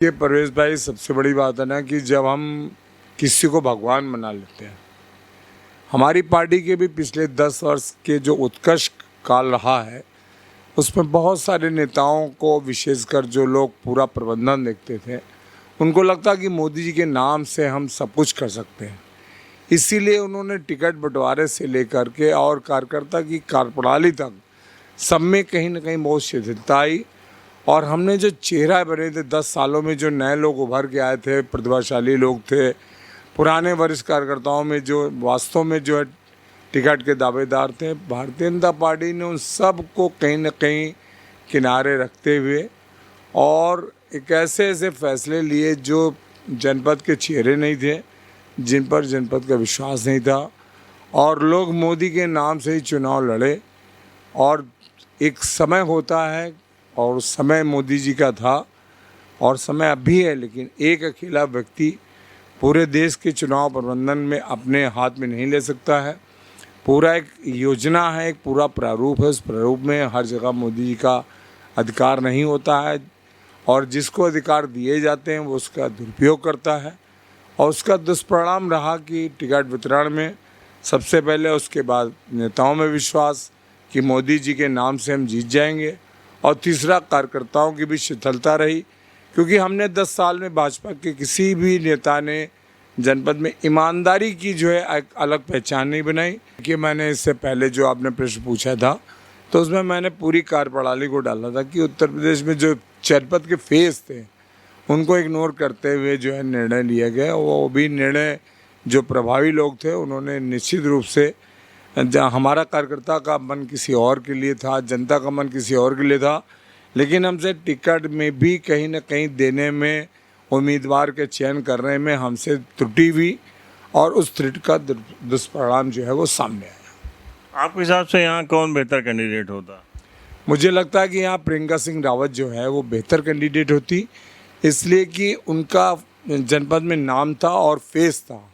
ये परवेश भाई, सबसे बड़ी बात है ना कि जब हम किसी को भगवान बना लेते हैं। हमारी पार्टी के भी पिछले 10 वर्ष के जो उत्कर्ष काल रहा है, उसमें बहुत सारे नेताओं को, विशेषकर जो लोग पूरा प्रबंधन देखते थे, उनको लगता कि मोदी जी के नाम से हम सब कुछ कर सकते हैं। इसीलिए उन्होंने टिकट बंटवारे से लेकर के और कार्यकर्ता की कार्यप्रणाली तक सब में कहीं ना कहीं बहुत शिथिलता आई। और हमने जो चेहरा बने थे 10 सालों में, जो नए लोग उभर के आए थे, प्रतिभाशाली लोग थे, पुराने वरिष्ठ कार्यकर्ताओं में जो वास्तव में जो है टिकट के दावेदार थे, भारतीय जनता पार्टी ने उन सब को कहीं ना कहीं किनारे रखते हुए और एक ऐसे ऐसे फैसले लिए जो जनपद के चेहरे नहीं थे, जिन पर जनपद का विश्वास नहीं था, और लोग मोदी के नाम से ही चुनाव लड़े। और एक समय होता है और उस समय मोदी जी का था और समय अब भी है, लेकिन एक अकेला व्यक्ति पूरे देश के चुनाव प्रबंधन में अपने हाथ में नहीं ले सकता है। पूरा एक योजना है, एक पूरा प्रारूप है, उस प्रारूप में हर जगह मोदी जी का अधिकार नहीं होता है और जिसको अधिकार दिए जाते हैं वो उसका दुरुपयोग करता है। और उसका दुष्परिणाम रहा कि टिकट वितरण में सबसे पहले, उसके बाद नेताओं में विश्वास कि मोदी जी के नाम से हम जीत जाएंगे, और तीसरा कार्यकर्ताओं की भी शिथिलता रही, क्योंकि हमने 10 साल में भाजपा के किसी भी नेता ने जनपद में ईमानदारी की जो है एक अलग पहचान नहीं बनाई। कि मैंने इससे पहले जो आपने प्रश्न पूछा था, तो उसमें मैंने पूरी कार्यप्रणाली को डाला था कि उत्तर प्रदेश में जो जनपद के फेस थे उनको इग्नोर करते हुए जो है निर्णय लिया गया। वो भी निर्णय जो प्रभावी लोग थे उन्होंने निश्चित रूप से, जहाँ हमारा कार्यकर्ता का मन किसी और के लिए था, जनता का मन किसी और के लिए था, लेकिन हमसे टिकट में भी कहीं ना कहीं देने में, उम्मीदवार के चयन करने में हमसे त्रुटि हुई और उस त्रुटि का दुष्परिणाम जो है वो सामने आया। आपके हिसाब से यहाँ कौन बेहतर कैंडिडेट होता? मुझे लगता है कि यहाँ प्रियंका सिंह रावत जो है वो बेहतर कैंडिडेट होती, इसलिए कि उनका जनपद में नाम था और फेस था।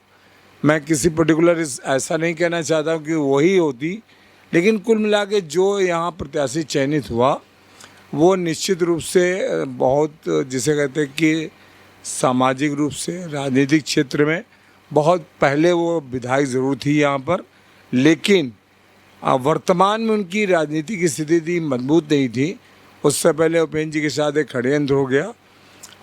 मैं किसी पर्टिकुलर ऐसा नहीं कहना चाहता हूँ कि वही होती, लेकिन कुल मिला के जो यहाँ प्रत्याशी चयनित हुआ वो निश्चित रूप से बहुत, जिसे कहते हैं कि सामाजिक रूप से राजनीतिक क्षेत्र में बहुत पहले वो विधायक ज़रूर थी यहाँ पर, लेकिन वर्तमान में उनकी राजनीतिक स्थिति थी मजबूत नहीं थी। उससे पहले उपेंद्र जी के साथ एक षड्यंत्र हो गया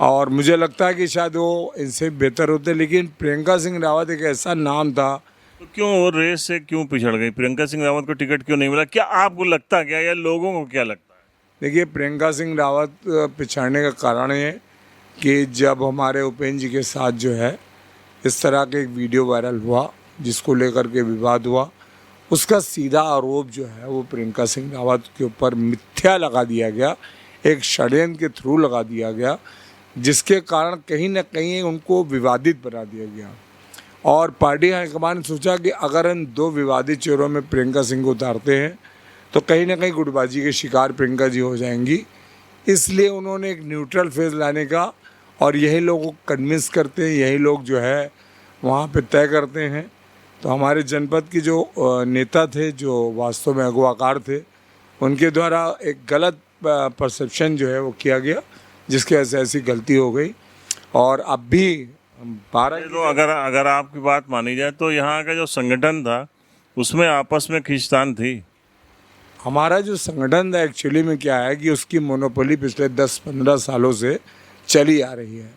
और मुझे लगता है कि शायद वो इनसे बेहतर होते, लेकिन प्रियंका सिंह रावत एक ऐसा नाम था। तो क्यों वो रेस से क्यों पिछड़ गई? प्रियंका सिंह रावत को टिकट क्यों नहीं मिला? क्या आपको लगता क्या, या लोगों को क्या लगता है? देखिए, प्रियंका सिंह रावत पिछड़ने का कारण है कि जब हमारे उपेंद्र जी के साथ जो है इस तरह का एक वीडियो वायरल हुआ जिसको लेकर के विवाद हुआ, उसका सीधा आरोप जो है वो प्रियंका सिंह रावत के ऊपर मिथ्या लगा दिया गया, एक षड्यंत्र के थ्रू लगा दिया गया, जिसके कारण कहीं ना कहीं उनको विवादित बना दिया गया। और पार्टी हाईकमान ने सोचा कि अगर इन दो विवादित चेहरों में प्रियंका सिंह को उतारते हैं तो कहीं ना कहीं गुटबाजी के शिकार प्रियंका जी हो जाएंगी, इसलिए उन्होंने एक न्यूट्रल फेज लाने का, और यही लोगों को कन्विंस करते हैं, यही लोग जो है वहाँ पे तय करते हैं। तो हमारे जनपद के जो नेता थे, जो वास्तव में अगवाकार थे, उनके द्वारा एक गलत परसेप्शन जो है वो किया गया, जिसकी वजह से ऐसी गलती हो गई। और अब भी 12 तो अगर आपकी बात मानी जाए तो यहाँ का जो संगठन था उसमें आपस में खींचतान थी। हमारा जो संगठन है एक्चुअली में क्या है कि उसकी मोनोपोली पिछले 10-15 सालों से चली आ रही है,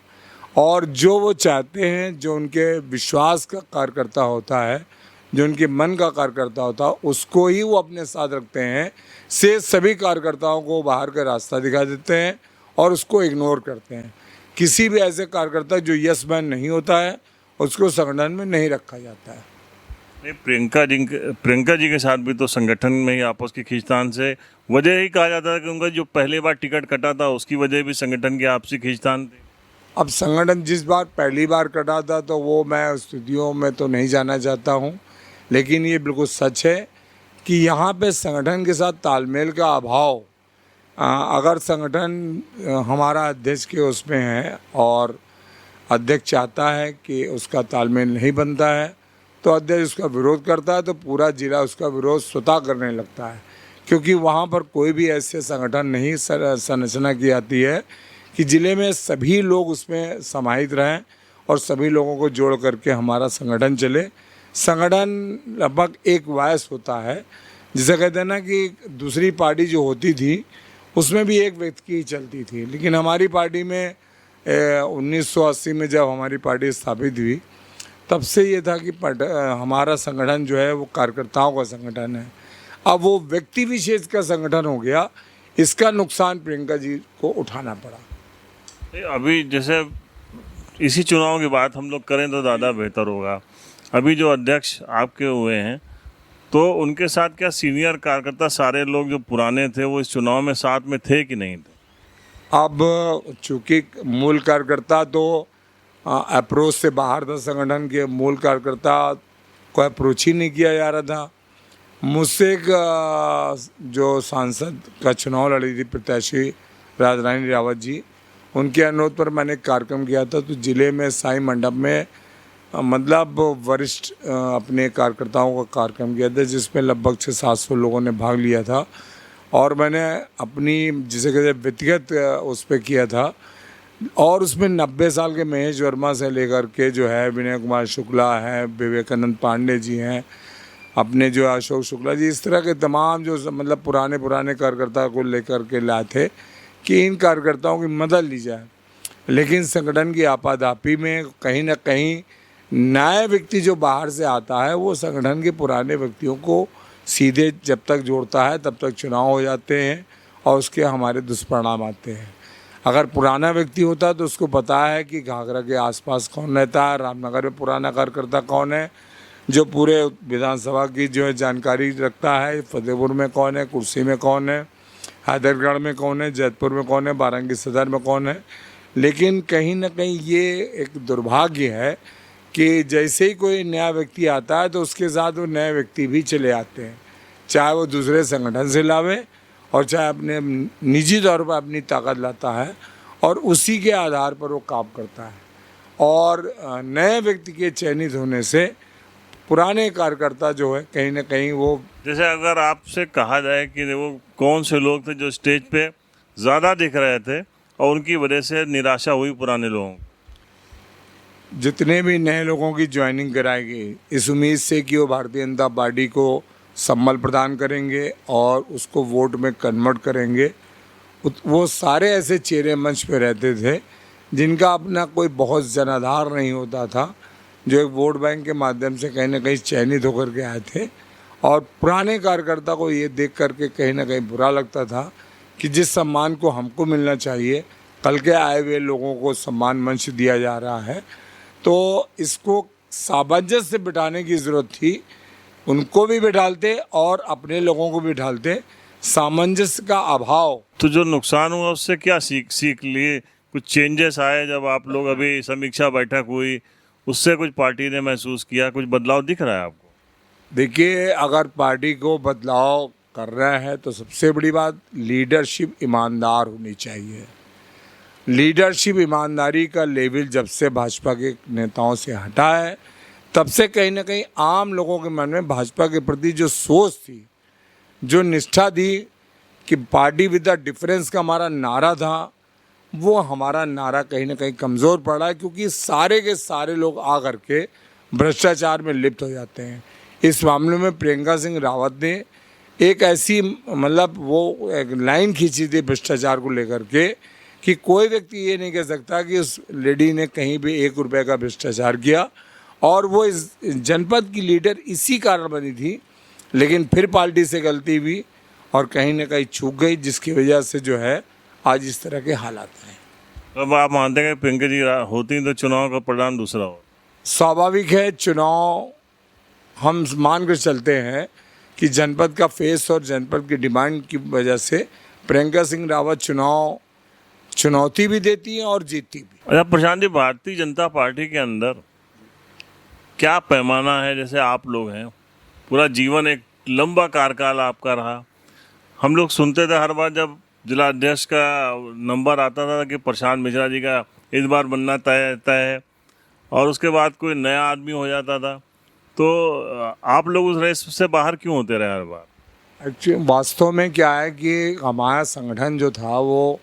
और जो वो चाहते हैं, जो उनके विश्वास का कार्यकर्ता होता है, जो उनके मन का कार्यकर्ता होता है, उसको ही वो अपने साथ रखते हैं। से सभी कार्यकर्ताओं को बाहर का रास्ता दिखा देते हैं और उसको इग्नोर करते हैं। किसी भी ऐसे कार्यकर्ता जो यस मैन नहीं होता है उसको संगठन में नहीं रखा जाता है। प्रियंका जी के साथ भी तो संगठन में ही आपस की खींचतान से वजह ही कहा जाता है कि उनका जो पहली बार टिकट कटा था उसकी वजह भी संगठन की आपसी खींचतान थी। अब संगठन जिस बार पहली बार कटा था तो वो मैं स्थितियों में तो नहीं जाना चाहता हूँ, लेकिन ये बिल्कुल सच है कि यहाँ पे संगठन के साथ तालमेल का अभाव, अगर संगठन हमारा अध्यक्ष के उसमें है और अध्यक्ष चाहता है कि उसका तालमेल नहीं बनता है तो अध्यक्ष उसका विरोध करता है, तो पूरा जिला उसका विरोध स्वतः करने लगता है, क्योंकि वहाँ पर कोई भी ऐसे संगठन नहीं संरचना की जाती है कि ज़िले में सभी लोग उसमें समाहित रहें और सभी लोगों को जोड़ करके हमारा संगठन चले। संगठन लगभग एक वॉइस होता है, जिसे कहते हैं ना कि दूसरी पार्टी जो होती थी उसमें भी एक व्यक्ति की चलती थी, लेकिन हमारी पार्टी में 1980 में जब हमारी पार्टी स्थापित हुई तब से ये था कि हमारा संगठन जो है वो कार्यकर्ताओं का संगठन है। अब वो व्यक्ति विशेष का संगठन हो गया, इसका नुकसान प्रियंका जी को उठाना पड़ा। अभी जैसे इसी चुनाव की बात हम लोग करें तो ज़्यादा बेहतर होगा। अभी जो अध्यक्ष आपके हुए हैं तो उनके साथ क्या सीनियर कार्यकर्ता सारे लोग जो पुराने थे वो इस चुनाव में साथ में थे कि नहीं थे? अब चूँकि मूल कार्यकर्ता तो अप्रोच से बाहर था, संगठन के मूल कार्यकर्ता को अप्रोच ही नहीं किया जा रहा था। मुझसे एक जो सांसद का चुनाव लड़ी थी प्रत्याशी राजरानी रावत जी, उनके अनुरोध पर मैंने कार्यक्रम किया था। तो ज़िले में साईं मंडप में मतलब वरिष्ठ अपने कार्यकर्ताओं का कार्यक्रम किया था, जिसमें लगभग 600-700 लोगों ने भाग लिया था। और मैंने अपनी जिसे कहते व्यक्तिगत उस पर किया था, और उसमें 90 साल के महेश वर्मा से लेकर के जो है विनय कुमार शुक्ला है, विवेकानंद पांडे जी हैं, अपने जो अशोक शुक्ला जी, इस तरह के तमाम जो मतलब पुराने कार्यकर्ता को लेकर के लाए थे कि इन कार्यकर्ताओं की मदद ली जाए। लेकिन संगठन की आपाधापी में कहीं ना कहीं नया व्यक्ति जो बाहर से आता है वो संगठन के पुराने व्यक्तियों को सीधे जब तक जोड़ता है तब तक चुनाव हो जाते हैं और उसके हमारे दुष्परिणाम आते हैं। अगर पुराना व्यक्ति होता तो उसको पता है कि घाघरा के आसपास कौन रहता है, रामनगर में पुराना कार्यकर्ता कौन है जो पूरे विधानसभा की जो है जानकारी रखता है, फतेहपुर में कौन है, कुर्सी में कौन है, हैदरगढ़ में कौन है, जैतपुर में कौन है, बारांगी सदर में कौन है। लेकिन कहीं ना कहीं ये एक दुर्भाग्य है कि जैसे ही कोई नया व्यक्ति आता है तो उसके साथ वो नए व्यक्ति भी चले आते हैं, चाहे वो दूसरे संगठन से लावे और चाहे अपने निजी तौर पर अपनी ताकत लाता है, और उसी के आधार पर वो काम करता है। और नए व्यक्ति के चयनित होने से पुराने कार्यकर्ता जो है कहीं ना कहीं वो, जैसे अगर आपसे कहा जाए कि वो कौन से लोग थे जो स्टेज पे ज़्यादा दिख रहे थे और उनकी वजह से निराशा हुई पुराने लोगों को? जितने भी नए लोगों की ज्वाइनिंग कराएगी इस उम्मीद से कि वो भारतीय जनता पार्टी को सम्मान प्रदान करेंगे और उसको वोट में कन्वर्ट करेंगे। वो सारे ऐसे चेहरे मंच पे रहते थे जिनका अपना कोई बहुत जनाधार नहीं होता था, जो एक वोट बैंक के माध्यम से कहीं ना कहीं चयनित होकर के आए थे। और पुराने कार्यकर्ता को ये देख करके कहीं ना कहीं बुरा लगता था कि जिस सम्मान को हमको मिलना चाहिए कल के आए हुए लोगों को सम्मान मंच दिया जा रहा है। तो इसको सामंजस्य से बिठाने की ज़रूरत थी, उनको भी बिठालते और अपने लोगों को भी बिठालते। सामंजस्य का अभाव। तो जो नुकसान हुआ उससे क्या सीख लिए? कुछ चेंजेस आए जब आप लोग अभी समीक्षा बैठक हुई उससे कुछ पार्टी ने महसूस किया, कुछ बदलाव दिख रहा है आपको? देखिए, अगर पार्टी को बदलाव कर रहे हैं तो सबसे बड़ी बात लीडरशिप ईमानदार होनी चाहिए। लीडरशिप ईमानदारी का लेवल जब से भाजपा के नेताओं से हटा है तब से कहीं ना कहीं आम लोगों के मन में भाजपा के प्रति जो सोच थी, जो निष्ठा थी कि पार्टी विद द डिफरेंस का हमारा नारा था, वो हमारा नारा कहीं ना कहीं कमज़ोर पड़ा है, क्योंकि सारे के सारे लोग आ कर के भ्रष्टाचार में लिप्त हो जाते हैं। इस मामले में प्रियंका सिंह रावत ने एक ऐसी मतलब वो एक लाइन खींची थी भ्रष्टाचार को लेकर के कि कोई व्यक्ति ये नहीं कह सकता कि उस लेडी ने कहीं भी 1 रुपये का भ्रष्टाचार किया, और वो इस जनपद की लीडर इसी कारण बनी थी। लेकिन फिर पार्टी से गलती हुई और कहीं ना कहीं चूक गई, जिसकी वजह से जो है आज इस तरह के हालात हैं। अब आप मानते हैं कि प्रियंका जी होती तो चुनाव का परिणाम दूसरा हो? स्वाभाविक है, चुनाव हम मान कर चलते हैं कि जनपद का फेस और जनपद की डिमांड की वजह से प्रियंका सिंह रावत चुनौती भी देती हैं और जीतती भी। अच्छा प्रशांत जी, भारतीय जनता पार्टी के अंदर क्या पैमाना है? जैसे आप लोग हैं, पूरा जीवन एक लंबा कार्यकाल आपका रहा, हम लोग सुनते थे हर बार जब जिला अध्यक्ष का नंबर आता था कि प्रशांत मिश्रा जी का इस बार बनना तय है, और उसके बाद कोई नया आदमी हो जाता था। तो आप लोग उस रेस से बाहर क्यों होते रहे हर बार? एक्चुअली वास्तव में क्या है कि हमारा संगठन जो था वो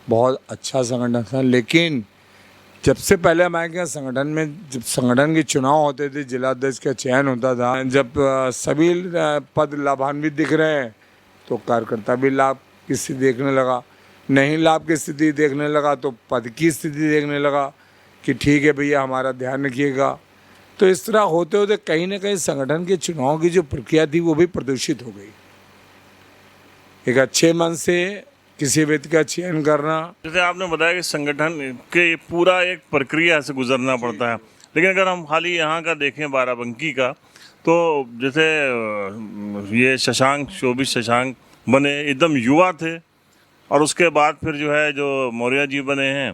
बहुत अच्छा संगठन था। लेकिन जब से पहले हमारे यहाँ संगठन में जब संगठन के चुनाव होते थे, जिला अध्यक्ष का चयन होता था, जब सभी पद लाभान्वित दिख रहे हैं तो कार्यकर्ता भी लाभ की स्थिति देखने लगा, नहीं लाभ की स्थिति देखने लगा तो पद की स्थिति देखने लगा कि ठीक है भैया हमारा ध्यान रखिएगा। तो इस तरह होते होते कहीं ना कहीं संगठन के चुनाव की जो प्रक्रिया थी वो भी प्रदूषित हो गई। एक अच्छे मन से किसी व्यक्ति का चयन करना, जैसे आपने बताया कि संगठन के पूरा एक प्रक्रिया से गुजरना पड़ता है, लेकिन अगर हम खाली यहाँ का देखें बाराबंकी का, तो जैसे ये शोभित शशांक बने एकदम युवा थे, और उसके बाद फिर जो है जो मौर्य जी बने हैं,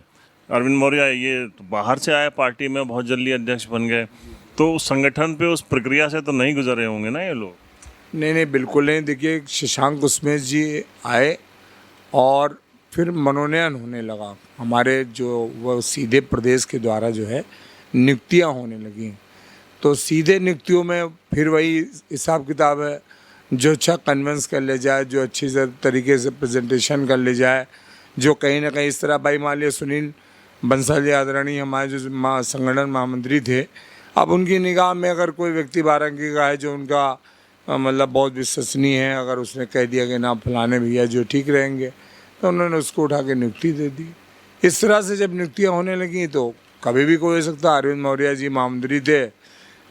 अरविंद मौर्य, ये तो बाहर से आए पार्टी में, बहुत जल्दी अध्यक्ष बन गए। तो उस संगठन पे उस प्रक्रिया से तो नहीं गुजरे होंगे ना ये लोग? नहीं बिल्कुल नहीं। देखिए शशांक कुसुमेश जी आए और फिर मनोनयन होने लगा, हमारे जो वो सीधे प्रदेश के द्वारा जो है नियुक्तियां होने लगी। तो सीधे नियुक्तियों में फिर वही हिसाब किताब है, जो अच्छा कन्विंस कर ले जाए, जो अच्छी तरीके से प्रेजेंटेशन कर ले जाए, जो कहीं ना कहीं इस तरह, भाई मान लिया सुनील बंसल जी आदरणीय हमारे जो संगठन महामंत्री थे, अब उनकी निगाह में अगर कोई व्यक्ति बाराबंकी का है जो उनका मतलब बहुत विश्वसनीय है, अगर उसने कह दिया कि ना फलाने भैया जो ठीक रहेंगे, तो उन्होंने उसको उठा के नियुक्ति दे दी। इस तरह से जब नियुक्तियाँ होने लगी तो कभी भी कोई हो सकता। अरविंद मौर्य जी महामंत्री थे,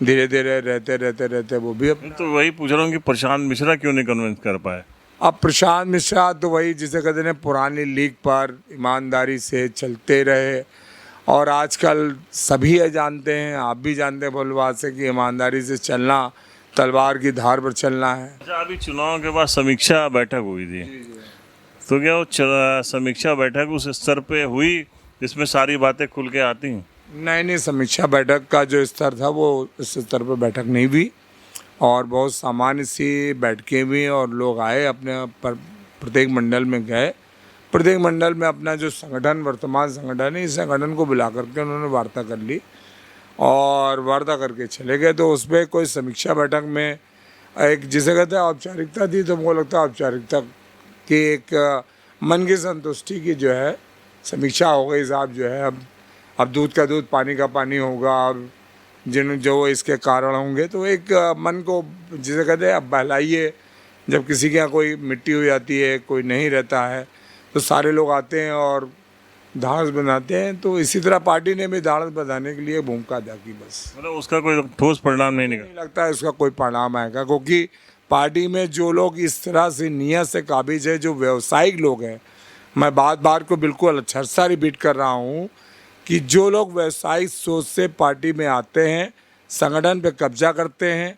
धीरे धीरे रहते वो भी तो वही पूछ रहा हूँ कि प्रशांत मिश्रा क्यों नहीं कन्विंस कर पाए? अब प्रशांत मिश्रा तो वही जिसे कहते हैं पुरानी लीग पर ईमानदारी से चलते रहे, और आजकल सभी जानते हैं, आप भी जानते हैं भोलबात से कि ईमानदारी से चलना तलवार की धार पर चलना है। अच्छा, अभी चुनाव के बाद समीक्षा बैठक हुई थी, तो क्या वो समीक्षा बैठक उस स्तर पे हुई जिसमें सारी बातें खुल के आती हैं? नहीं, समीक्षा बैठक का जो स्तर था वो उस स्तर पर बैठक नहीं हुई, और बहुत सामान्य सी बैठकें हुई, और लोग आए अपने प्रत्येक मंडल में गए, प्रत्येक मंडल में अपना जो संगठन वर्तमान संगठन है इस संगठन को बुला करके उन्होंने वार्ता कर ली और वार्ता करके चले गए। तो उस पर कोई समीक्षा बैठक में एक जिसे कहते हैं औपचारिकता थी, तो मुझे लगता है औपचारिकता की एक मन की संतुष्टि की जो है समीक्षा हो गई। साहब जो है अब दूध का दूध पानी का पानी होगा, और जो इसके कारण होंगे, तो एक मन को जिसे कहते हैं अब बहलाइए। जब किसी के यहाँ कोई मिट्टी हो जाती है, कोई नहीं रहता है, तो सारे लोग आते हैं और धाड़स बनाते हैं। तो इसी तरह पार्टी ने भी धाड़स बनाने के लिए भूमिका अदा की। बस मतलब उसका कोई ठोस परिणाम नहीं लगता है उसका कोई परिणाम आएगा, क्योंकि पार्टी में जो लोग इस तरह से नियत से काबिज है, जो व्यवसायिक लोग हैं, मैं बार को बिल्कुल अच्छा रिपीट कर रहा हूँ कि जो लोग व्यवसायिक सोच से पार्टी में आते हैं, संगठन पे कब्जा करते हैं,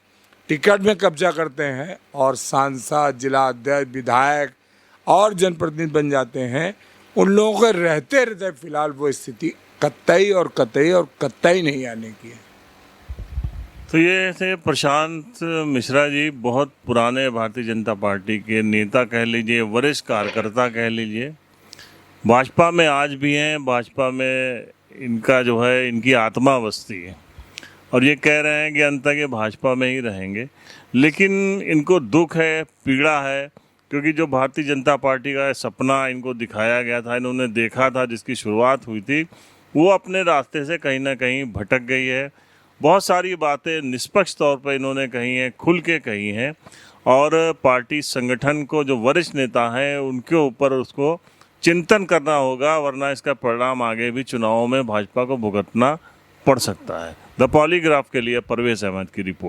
टिकट में कब्जा करते हैं, और सांसद, जिला अध्यक्ष, विधायक और जनप्रतिनिधि बन जाते हैं, उन लोगों के रहते फिलहाल वो स्थिति कतई नहीं आने की है। तो ये थे प्रशांत मिश्रा जी, बहुत पुराने भारतीय जनता पार्टी के नेता कह लीजिए, वरिष्ठ कार्यकर्ता कह लीजिए, भाजपा में आज भी हैं, भाजपा में इनका जो है इनकी आत्मा बसती है, और ये कह रहे हैं कि अंत तक ये भाजपा में ही रहेंगे। लेकिन इनको दुख है, पीड़ा है, क्योंकि जो भारतीय जनता पार्टी का सपना इनको दिखाया गया था, इन्होंने देखा था, जिसकी शुरुआत हुई थी, वो अपने रास्ते से कहीं ना कहीं भटक गई है। बहुत सारी बातें निष्पक्ष तौर पर इन्होंने कही हैं, खुल के कही हैं, और पार्टी संगठन को जो वरिष्ठ नेता हैं उनके ऊपर उसको चिंतन करना होगा, वरना इसका परिणाम आगे भी चुनावों में भाजपा को भुगतना पड़ सकता है। द पॉलीग्राफ के लिए परवेज अहमद की रिपोर्ट।